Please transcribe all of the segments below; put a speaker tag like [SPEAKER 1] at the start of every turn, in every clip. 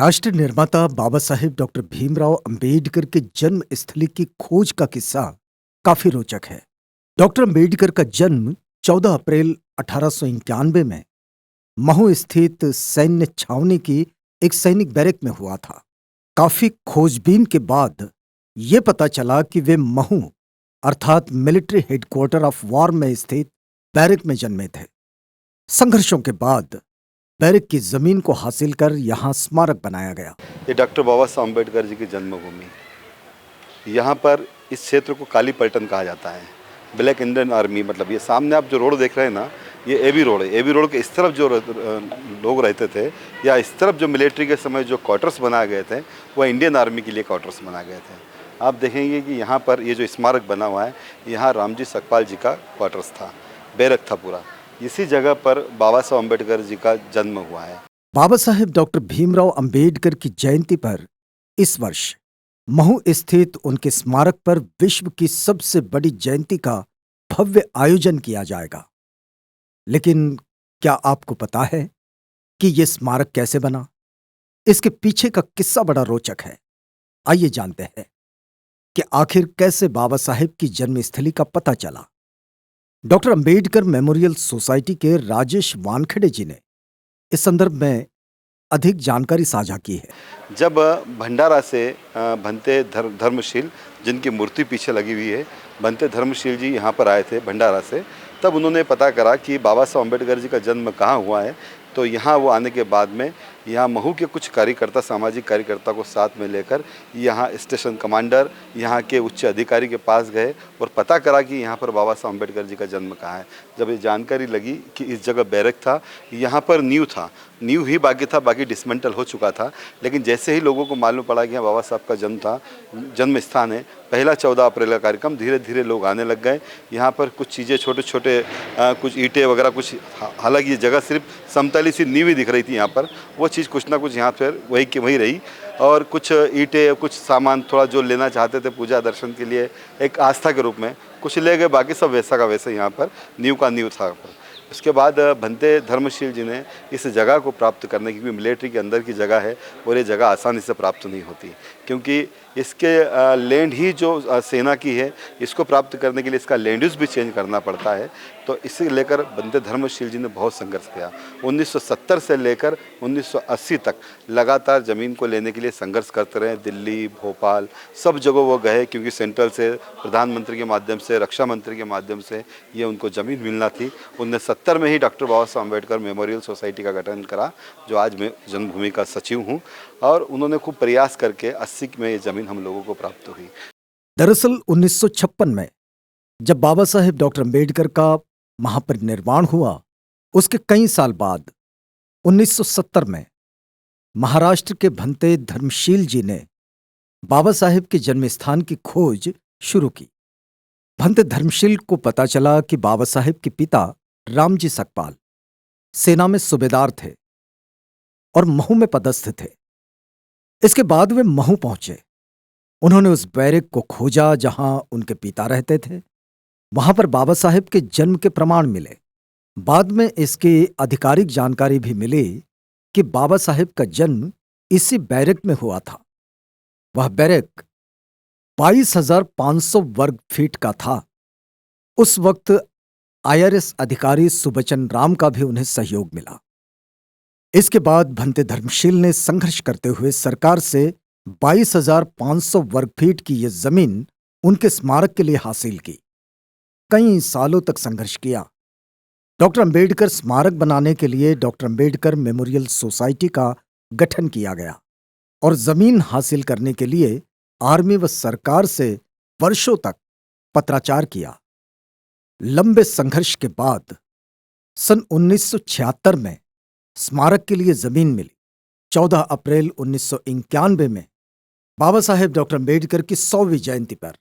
[SPEAKER 1] राष्ट्र निर्माता बाबा साहेब डॉक्टर भीमराव अंबेडकर के जन्म स्थली की खोज का किस्सा काफी रोचक है। डॉक्टर अंबेडकर का जन्म 14 अप्रैल 1891 में महू स्थित सैन्य छावनी की एक सैनिक बैरक में हुआ था। काफी खोजबीन के बाद ये पता चला कि वे महू अर्थात मिलिट्री हेडक्वार्टर ऑफ वॉर में स्थित बैरक में जन्मे थे। संघर्षों के बाद बैरक की जमीन को हासिल कर यहाँ स्मारक बनाया गया।
[SPEAKER 2] ये डॉक्टर बाबा साहब अम्बेडकर जी की जन्मभूमि। यहाँ पर इस क्षेत्र को काली पलटन कहा जाता है। ब्लैक इंडियन आर्मी, मतलब ये सामने आप जो रोड देख रहे हैं ना, ये एबी रोड है। एबी रोड के इस तरफ जो लोग रहते थे, या इस तरफ जो मिलिट्री के समय जो क्वार्टर्स बनाए गए थे, वह इंडियन आर्मी के लिए क्वार्टर्स बनाए गए थे। आप देखेंगे कि यहाँ पर ये जो स्मारक बना हुआ है, यहाँ रामजी सकपाल जी का क्वार्टर्स था, बैरक था पूरा। इसी जगह पर बाबा साहब अम्बेडकर जी का जन्म हुआ है।
[SPEAKER 1] बाबा साहेब डॉक्टर भीमराव अंबेडकर की जयंती पर इस वर्ष महू स्थित उनके स्मारक पर विश्व की सबसे बड़ी जयंती का भव्य आयोजन किया जाएगा। लेकिन क्या आपको पता है कि यह स्मारक कैसे बना? इसके पीछे का किस्सा बड़ा रोचक है। आइए जानते हैं कि आखिर कैसे बाबा साहेब की जन्मस्थली का पता चला। डॉक्टर अंबेडकर मेमोरियल सोसाइटी के राजेश वानखेड़े जी ने इस संदर्भ में अधिक जानकारी साझा की है।
[SPEAKER 2] जब भंडारा से भंते धर्मशील, जिनकी मूर्ति पीछे लगी हुई है, भंते धर्मशील जी यहाँ पर आए थे भंडारा से, तब उन्होंने पता करा कि बाबा साहब अम्बेडकर जी का जन्म कहाँ हुआ है। तो यहाँ वो आने के बाद में यहाँ महू के कुछ कार्यकर्ता, सामाजिक कार्यकर्ता को साथ में लेकर यहाँ स्टेशन कमांडर, यहाँ के उच्च अधिकारी के पास गए और पता करा कि यहाँ पर बाबा साहब अम्बेडकर जी का जन्म कहाँ है। जब ये जानकारी लगी कि इस जगह बैरक था, यहाँ पर नींव था, नींव ही बाकी था, बाकी डिसमेंटल हो चुका था। लेकिन जैसे ही लोगों को मालूम पड़ा कि यहाँ बाबा साहब का जन्म था, जन्म स्थान है, पहला 14 अप्रैल का कार्यक्रम, धीरे धीरे लोग आने लग गए। यहाँ पर कुछ चीज़ें छोटे छोटे कुछ ईंटें वगैरह कुछ, हालांकि ये जगह सिर्फ समतली सी नींव ही दिख रही थी यहाँ पर, वो चीज़ कुछ ना कुछ यहाँ पर वही की वही रही। और कुछ ईंटें, कुछ सामान थोड़ा जो लेना चाहते थे पूजा दर्शन के लिए एक आस्था के रूप में, कुछ ले गए, बाकी सब वैसा का वैसे यहाँ पर नींव का नींव था। उसके बाद भंते धर्मशील जी ने इस जगह को प्राप्त करने की, क्योंकि मिलिट्री के अंदर की जगह है और ये जगह आसानी से प्राप्त नहीं होती, क्योंकि इसके लैंड ही जो सेना की है, इसको प्राप्त करने के लिए इसका लैंड यूज़ भी चेंज करना पड़ता है। तो इसे लेकर भंते धर्मशील जी ने बहुत संघर्ष किया। 1970 से लेकर 1980 तक लगातार ज़मीन को लेने के लिए संघर्ष करते रहे। दिल्ली, भोपाल, सब जगह वो गए, क्योंकि सेंट्रल से, प्रधानमंत्री के माध्यम से, रक्षा मंत्री के माध्यम से ये उनको ज़मीन मिलना थी। 1970 में ही डॉक्टर बाबा साहब अम्बेडकर मेमोरियल सोसाइटी का गठन करा, जो आज मैं जन्मभूमि का सचिव हूँ, और उन्होंने खूब प्रयास करके 80 में ये ज़मीन हम लोगों को प्राप्त हुई।
[SPEAKER 1] दरअसल 1956 में जब बाबा साहेब डॉक्टर अंबेडकर का महापरिनिर्वाण हुआ, उसके कई साल बाद 1970 में महाराष्ट्र के भंते धर्मशील जी ने बाबा साहेब के जन्म स्थान की खोज शुरू की। भंते धर्मशील को पता चला कि बाबा साहेब के पिता रामजी सकपाल सेना में सूबेदार थे और महू में पदस्थ थे। इसके बाद वे महू पहुंचे। उन्होंने उस बैरक को खोजा जहां उनके पिता रहते थे। वहां पर बाबा साहेब के जन्म के प्रमाण मिले। बाद में इसकी आधिकारिक जानकारी भी मिली कि बाबा साहेब का जन्म इसी बैरक में हुआ था। वह बैरक 22,500 वर्ग फीट का था। उस वक्त IRS अधिकारी सुबचन राम का भी उन्हें सहयोग मिला। इसके बाद भंते धर्मशील ने संघर्ष करते हुए सरकार से 22,500 वर्ग फीट की यह जमीन उनके स्मारक के लिए हासिल की। कई सालों तक संघर्ष किया। डॉक्टर अंबेडकर स्मारक बनाने के लिए डॉक्टर अंबेडकर मेमोरियल सोसाइटी का गठन किया गया और जमीन हासिल करने के लिए आर्मी व सरकार से वर्षों तक पत्राचार किया। लंबे संघर्ष के बाद सन 1976 में स्मारक के लिए जमीन मिली। 14 अप्रैल 1991 में बाबा साहेब डॉक्टर अंबेडकर की 100वीं जयंती पर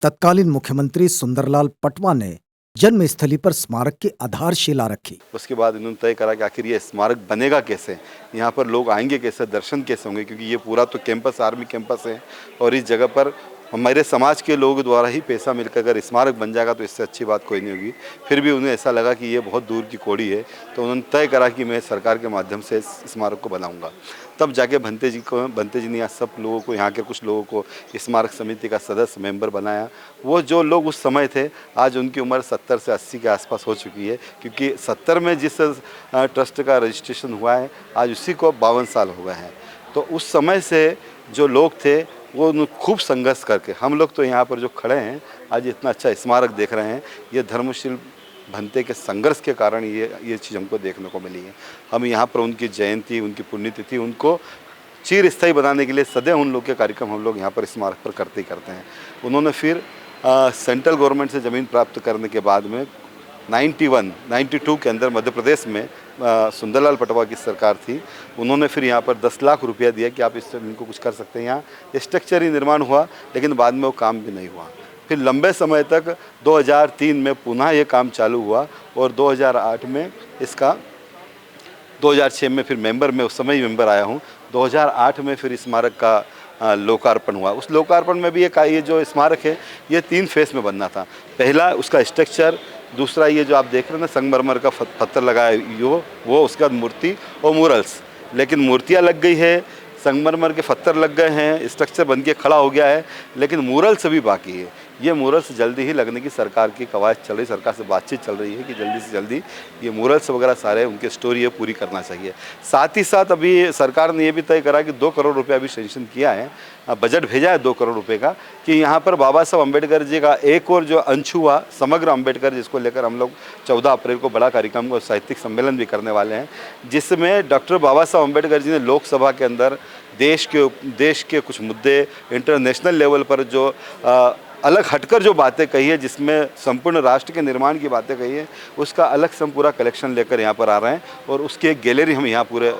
[SPEAKER 1] तत्कालीन मुख्यमंत्री सुंदरलाल पटवा ने जन्मस्थली पर स्मारक की आधारशिला रखी।
[SPEAKER 2] उसके बाद इन्होंने तय करा कि आखिर ये स्मारक बनेगा कैसे, यहाँ पर लोग आएंगे कैसे, दर्शन कैसे होंगे, क्योंकि ये पूरा तो कैंपस, आर्मी कैंपस है, और इस जगह पर हमारे समाज के लोगों द्वारा ही पैसा मिलकर अगर स्मारक बन जाएगा तो इससे अच्छी बात कोई नहीं होगी। फिर भी उन्हें ऐसा लगा कि ये बहुत दूर की कौड़ी है, तो उन्होंने तय करा कि मैं सरकार के माध्यम से इस स्मारक को बनाऊंगा। तब जाके भंते जी ने यहाँ सब लोगों को, यहाँ के कुछ लोगों को स्मारक समिति का सदस्य मेंबर बनाया। वो जो लोग उस समय थे, आज उनकी उम्र 70 से 80 के आसपास हो चुकी है, क्योंकि 70 में जिस ट्रस्ट का रजिस्ट्रेशन हुआ है आज उसी को 52 साल हो गए हैं। तो उस समय से जो लोग थे वो खूब संघर्ष करके, हम लोग तो यहाँ पर जो खड़े हैं आज इतना अच्छा स्मारक देख रहे हैं, ये धर्मशील भंते के संघर्ष के कारण ये चीज़ हमको देखने को मिली है। हम यहाँ पर उनकी जयंती, उनकी पुण्यतिथि, उनको चिरस्थायी बनाने के लिए सदैव उन लोग के कार्यक्रम हम लोग यहाँ पर स्मारक पर करते ही करते हैं। उन्होंने फिर सेंट्रल गवर्नमेंट से ज़मीन प्राप्त करने के बाद में 92 के अंदर मध्य प्रदेश में सुंदरलाल पटवा की सरकार थी। उन्होंने फिर यहाँ पर 10 लाख रुपया दिया कि आप इस जमीन को कुछ कर सकते हैं। यहाँ स्ट्रक्चर ही निर्माण हुआ, लेकिन बाद में वो काम भी नहीं हुआ। फिर लंबे समय तक 2003 में पुनः ये काम चालू हुआ और 2008 में इसका 2006 में फिर मेंबर, मैं उस समय ही मेंबर आया हूँ। 2008 में फिर स्मारक का लोकार्पण हुआ। उस लोकार्पण में भी ये जो स्मारक है ये 3 फेस में बनना था। पहला उसका स्ट्रक्चर, दूसरा ये जो आप देख रहे हैं ना संगमरमर का पत्थर लगा है वो, उसके बाद मूर्ति और मूरल्स। लेकिन मूर्तियाँ लग गई है, संगमरमर के पत्थर लग गए हैं, स्ट्रक्चर बन के खड़ा हो गया है, लेकिन मूरल्स अभी बाकी है। ये मूरल्स जल्दी ही लगने की सरकार की कवायद चल रही, सरकार से बातचीत चल रही है कि जल्दी से जल्दी ये मूरल्स वगैरह सारे उनके स्टोरी है पूरी करना चाहिए। साथ ही साथ अभी सरकार ने ये भी तय करा कि 2 करोड़ रुपया अभी सेंक्शन किया है, बजट भेजा है 2 करोड़ रुपये का, कि यहाँ पर बाबा साहब अम्बेडकर जी का एक और जो अंश हुआ समग्र अम्बेडकर, जिसको लेकर हम लोग 14 अप्रैल को बड़ा कार्यक्रम और साहित्यिक सम्मेलन भी करने वाले हैं, जिसमें डॉक्टर बाबा साहब अम्बेडकर जी ने लोकसभा के अंदर देश के कुछ मुद्दे, इंटरनेशनल लेवल पर जो अलग हटकर जो बातें कही है, जिसमें संपूर्ण राष्ट्र के निर्माण की बातें कही है, उसका अलग से हम पूरा कलेक्शन लेकर यहाँ पर आ रहे हैं। और उसकी एक गैलरी हम यहाँ पूरे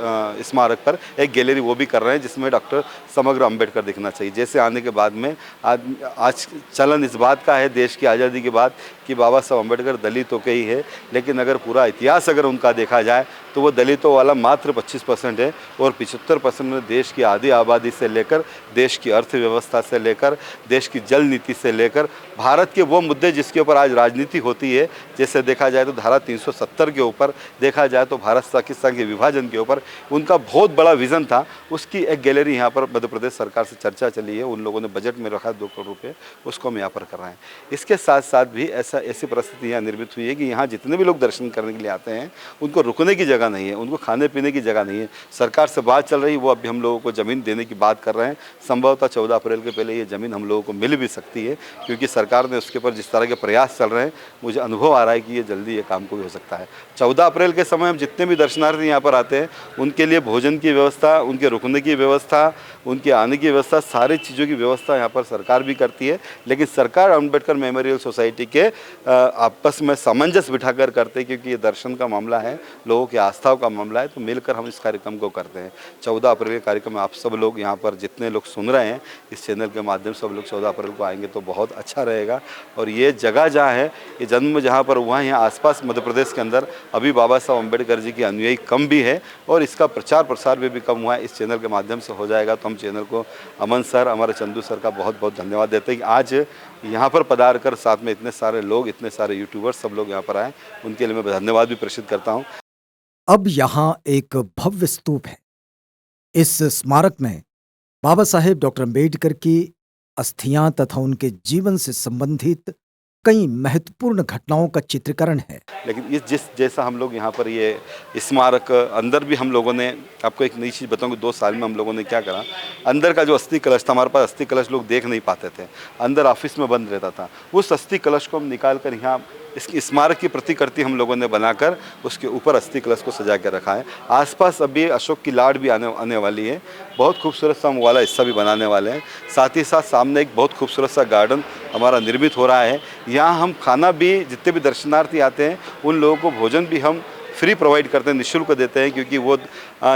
[SPEAKER 2] स्मारक पर एक गैलरी वो भी कर रहे हैं, जिसमें डॉक्टर समग्र अम्बेडकर दिखना चाहिए। जैसे आने के बाद में आज चलन इस बात का है देश की आज़ादी के बाद कि बाबा साहब अम्बेडकर दलितों के ही है, लेकिन अगर पूरा इतिहास अगर उनका देखा जाए तो वो दलितों वाला मात्र 25% है और 75% में देश की आधी आबादी से लेकर, देश की अर्थव्यवस्था से लेकर, देश की जल नीति से लेकर, भारत के वो मुद्दे जिसके ऊपर आज राजनीति होती है, जैसे देखा जाए तो धारा 370 के ऊपर, देखा जाए तो भारत पाकिस्तान के विभाजन के ऊपर उनका बहुत बड़ा विज़न था। उसकी एक गैलरी यहाँ पर मध्य प्रदेश सरकार से चर्चा चली है, उन लोगों ने बजट में रखा 2 करोड़ रुपये, उसको हम यहाँ पर कर रहे हैं। इसके साथ साथ भी ऐसी परिस्थिति यहाँ निर्मित हुई है कि यहाँ जितने भी लोग दर्शन करने के लिए आते हैं उनको रुकने की जगह नहीं है, उनको खाने पीने की जगह नहीं है। सरकार से बात चल रही है, वो अभी हम लोगों को ज़मीन देने की बात कर रहे हैं। संभवतः 14 अप्रैल के पहले ये ज़मीन हम लोगों को मिल भी सकती है, क्योंकि सरकार ने उसके ऊपर जिस तरह के प्रयास चल रहे हैं, मुझे अनुभव आ रहा है कि ये जल्दी ये काम को भी हो सकता है। 14 अप्रैल के समय हम जितने भी दर्शनार्थी यहाँ पर आते हैं उनके लिए भोजन की व्यवस्था, उनके रुकने की व्यवस्था, उनके आने की व्यवस्था, सारी चीज़ों की व्यवस्था यहाँ पर सरकार भी करती है। लेकिन सरकार अम्बेडकर मेमोरियल सोसाइटी के आपस में सामंजस्य बिठाकर करते हैं, क्योंकि ये दर्शन का मामला है, लोगों की आस्थाओं का मामला है, तो मिलकर हम इस कार्यक्रम को करते हैं। 14 अप्रैल के कार्यक्रम में आप सब लोग यहाँ पर जितने लोग सुन रहे हैं इस चैनल के माध्यम से, सब लोग 14 अप्रैल को आएंगे तो बहुत अच्छा रहेगा। और ये जगह जहाँ है, ये जन्म जहाँ पर हुआ है, यहाँ आसपास मध्य प्रदेश के अंदर अभी बाबा साहब अम्बेडकर जी की अनुयायी कम भी है और इसका प्रचार प्रसार भी कम हुआ है। इस चैनल के माध्यम से हो जाएगा तो हम चैनल को, अमन सर, हमारे चंदू सर का बहुत बहुत धन्यवाद देते हैं कि आज यहाँ पर पधार कर साथ में इतने सारे लोग, इतने सारे यूट्यूबर्स सब लोग यहाँ पर आए, उनके लिए मैं धन्यवाद भी प्रेषित करता हूँ।
[SPEAKER 1] अब यहाँ एक भव्य स्तूप है। इस स्मारक में बाबा साहेब डॉक्टर अम्बेडकर की अस्थियां तथा उनके जीवन से संबंधित कई महत्वपूर्ण घटनाओं का चित्रीकरण है।
[SPEAKER 2] लेकिन ये जैसा हम लोग यहाँ पर ये स्मारक अंदर भी हम लोगों ने, आपको एक नई चीज़ बताऊँ कि 2 साल में हम लोगों ने क्या करा, अंदर का जो अस्थि कलश था, हमारे पास अस्थि कलश लोग देख नहीं पाते थे, अंदर ऑफिस में बंद रहता था, उस अस्थि कलश को हम निकाल कर यहाँ इसकी स्मारक की प्रतिकृति हम लोगों ने बनाकर उसके ऊपर अस्थि कलश को सजा के रखा है। आसपास अभी अशोक की लाड़ भी आने वाली है, बहुत खूबसूरत सा वाला हिस्सा भी बनाने वाले हैं। साथ ही साथ सामने एक बहुत खूबसूरत सा गार्डन हमारा निर्मित हो रहा है। यहाँ हम खाना भी, जितने भी दर्शनार्थी आते हैं उन लोगों को भोजन भी हम फ्री प्रोवाइड करते हैं, निःशुल्क देते हैं, क्योंकि वो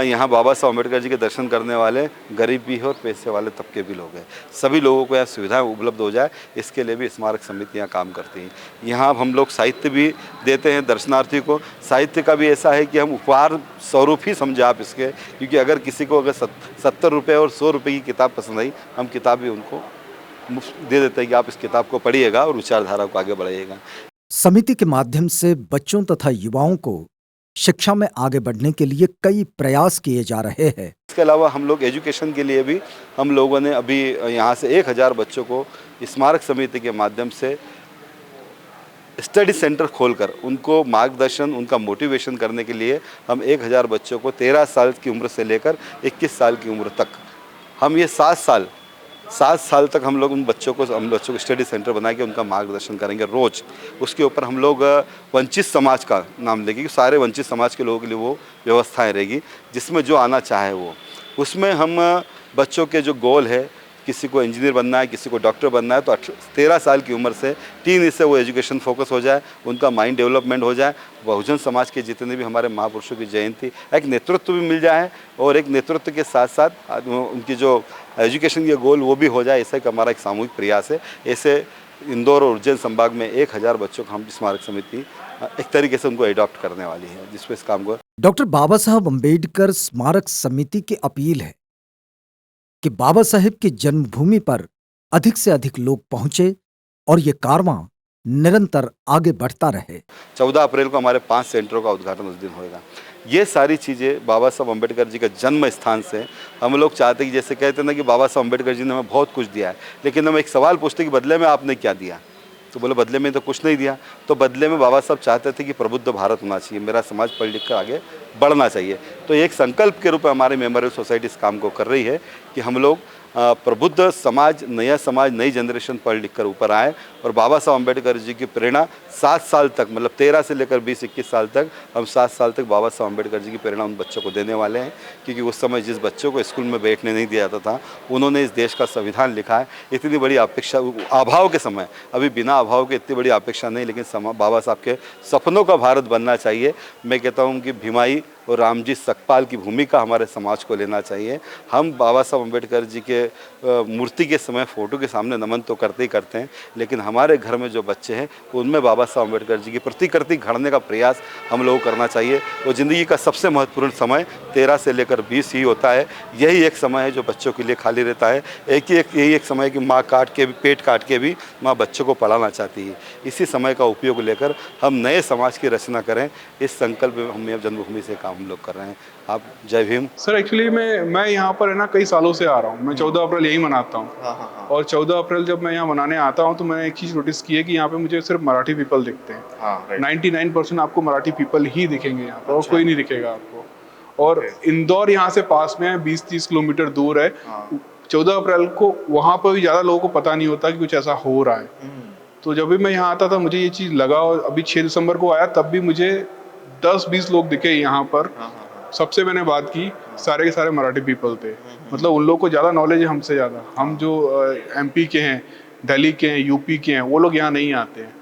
[SPEAKER 2] यहाँ बाबा साहब अम्बेडकर जी के दर्शन करने वाले गरीब भी है और पैसे वाले तबके भी लोग हैं। सभी लोगों को यहाँ सुविधाएं उपलब्ध हो जाए, इसके लिए भी स्मारक समिति यहाँ काम करती हैं। यहाँ हम लोग साहित्य भी देते हैं दर्शनार्थी को। साहित्य का भी ऐसा है कि हम उपहार स्वरूप ही समझे आप इसके, क्योंकि अगर किसी को अगर 70 रुपये और 100 रुपये की किताब पसंद आई, हम किताब भी उनको मुफ्त दे देते हैं कि आप इस किताब को पढ़िएगा और विचारधारा को आगे बढ़ाइएगा।
[SPEAKER 1] समिति के माध्यम से बच्चों तथा युवाओं को शिक्षा में आगे बढ़ने के लिए कई प्रयास किए जा रहे हैं।
[SPEAKER 2] इसके अलावा हम लोग एजुकेशन के लिए भी हम लोगों ने अभी यहाँ से 1000 बच्चों को स्मारक समिति के माध्यम से स्टडी सेंटर खोलकर उनको मार्गदर्शन, उनका मोटिवेशन करने के लिए हम 1000 बच्चों को 13 साल की उम्र से लेकर 21 साल की उम्र तक, हम ये 7 साल तक हम लोग हम बच्चों को स्टडी सेंटर बना के उनका मार्गदर्शन करेंगे रोज़। उसके ऊपर हम लोग वंचित समाज का नाम लेंगे कि सारे वंचित समाज के लोगों के लिए वो व्यवस्थाएं रहेगी, जिसमें जो आना चाहे वो। उसमें हम बच्चों के जो गोल है, किसी को इंजीनियर बनना है, किसी को डॉक्टर बनना है, तो 13 साल की उम्र से 3 इससे वो एजुकेशन फोकस हो जाए, उनका माइंड डेवलपमेंट हो जाए, बहुजन समाज के जितने भी हमारे महापुरुषों की जयंती, एक नेतृत्व भी मिल जाए और एक नेतृत्व के साथ साथ उनकी जो एजुकेशन के गोल वो भी हो जाए। ऐसा एक हमारा एक सामूहिक प्रयास है। ऐसे इंदौर और उज्जैन संभाग में 1000 बच्चों को हम स्मारक समिति एक तरीके से उनको अडॉप्ट करने वाली है, जिसपे इस काम को
[SPEAKER 1] डॉक्टर बाबा साहब अम्बेडकर स्मारक समिति की अपील है कि बाबा साहेब की जन्मभूमि पर अधिक से अधिक लोग पहुंचे और ये कारवां निरंतर आगे बढ़ता रहे।
[SPEAKER 2] 14 अप्रैल को हमारे 5 सेंटरों का उद्घाटन उस दिन होएगा। ये सारी चीज़ें बाबा साहब अम्बेडकर जी के जन्म स्थान से हम लोग चाहते हैं कि जैसे कहते हैं ना कि बाबा साहब अम्बेडकर जी ने हमें बहुत कुछ दिया है, लेकिन हम एक सवाल पूछते कि बदले में आपने क्या दिया? तो बोले बदले में तो कुछ नहीं दिया। तो बदले में बाबा साहब चाहते थे कि प्रबुद्ध भारत होना चाहिए, मेरा समाज पढ़ लिख कर आगे बढ़ना चाहिए। तो एक संकल्प के रूप में हमारी मेमोरियल सोसाइटी इस काम को कर रही है कि हम लोग प्रबुद्ध समाज, नया समाज, नई जनरेशन पढ़ लिख कर ऊपर आए और बाबा साहब अम्बेडकर जी की प्रेरणा 7 साल तक, मतलब 13 से लेकर 20-21 साल तक, हम 7 साल तक बाबा साहब अम्बेडकर जी की प्रेरणा उन बच्चों को देने वाले हैं। क्योंकि उस समय जिस बच्चों को स्कूल में बैठने नहीं दिया जाता था, उन्होंने इस देश का संविधान लिखा है। इतनी बड़ी अपेक्षा अभाव के समय, अभी बिना अभाव के इतनी बड़ी अपेक्षा नहीं, लेकिन बाबा साहब के सपनों का भारत बनना चाहिए। मैं कहता हूँ कि भीमाई और रामजी सकपाल की भूमिका हमारे समाज को लेना चाहिए। हम बाबा साहब अम्बेडकर जी के मूर्ति के समय, फ़ोटो के सामने नमन तो करते ही करते हैं, लेकिन हमारे घर में जो बच्चे हैं उनमें बाबा साहब अम्बेडकर जी की प्रतिकृति गढ़ने का प्रयास हम लोगों को करना चाहिए। वो ज़िंदगी का सबसे महत्वपूर्ण समय 13 से लेकर 20 ही होता है। यही एक समय है जो बच्चों के लिए खाली रहता है। यही एक समय कि माँ पेट काट के भी माँ बच्चों को पढ़ाना चाहती है। इसी समय का उपयोग लेकर हम नए समाज की रचना करें, इस संकल्प में हम जन्मभूमि से काम हम लोग कर रहे हैं। आप जय भीम।
[SPEAKER 3] सर एक्चुअली मैं यहाँ पर है ना कई सालों से आ रहा हूँ। मैं 14 अप्रैल यही मनाता हूँ। और 14 अप्रैल जब मैं यहाँ मनाने आता हूँ तो मैंने एक चीज़ नोटिस की है कि यहाँ पे मुझे सिर्फ मराठी पीपल दिखते हैं। 99% आपको मराठी पीपल ही दिखेंगे यहाँ पर, और कोई नहीं दिखेगा आपको। और इंदौर यहाँ से पास में है, 20-30 किलोमीटर दूर है। 14 अप्रैल को वहाँ पर भी ज़्यादा लोगों को पता नहीं होता कि कुछ ऐसा हो रहा है। तो जब भी मैं यहाँ आता था मुझे ये चीज़ लगा, और अभी 6 दिसंबर को आया तब भी मुझे 10-20 लोग दिखे यहाँ पर। सबसे मैंने बात की, सारे के सारे मराठी पीपल थे। मतलब उन लोगों को ज़्यादा नॉलेज है हमसे ज़्यादा। हम जो MP के हैं, दिल्ली के हैं, UP के हैं, वो लोग यहाँ नहीं आते हैं।